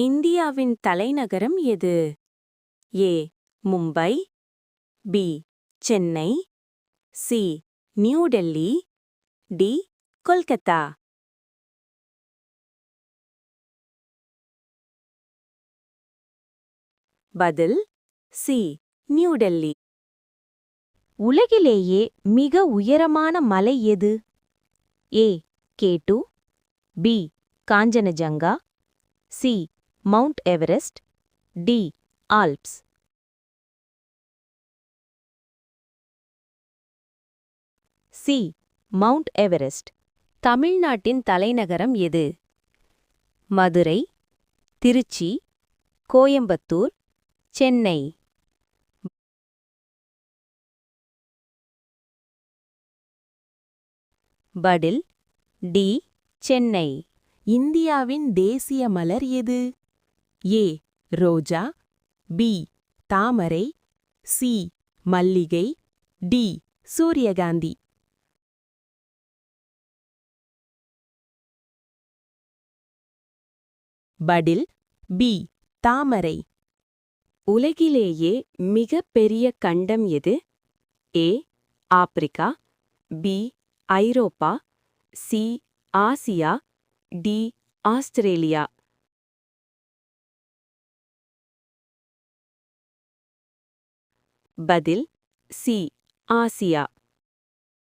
இந்தியாவின் தலைநகரம் எது? A. Mumbai, B. Chennai, C. New Delhi, D. Kolkata. பதில் சி. நியூ டெல்லி. உலகிலேயே மிக உயரமான மலை எது? ஏ. கேட்டு, B. Kanchenjunga, C. Mount Everest, D. Alps. C. Mount Everest. தமிழ்நாட்டின் தலைநகரம் எது? மதுரை, திருச்சி, கோயம்புத்தூர், சென்னை. பதில் டி. சென்னை. இந்தியாவின் தேசிய மலர் எது? ஏ. ரோஜா, பி. தாமரை, சி. மல்லிகை, டி. சூரியகாந்தி. பதில் பி. தாமரை. உலகிலேயே மிகப் பெரிய கண்டம் எது? A. Africa, B. Europe, C. Asia, D. Australia. பதில் சி. ஆசியா.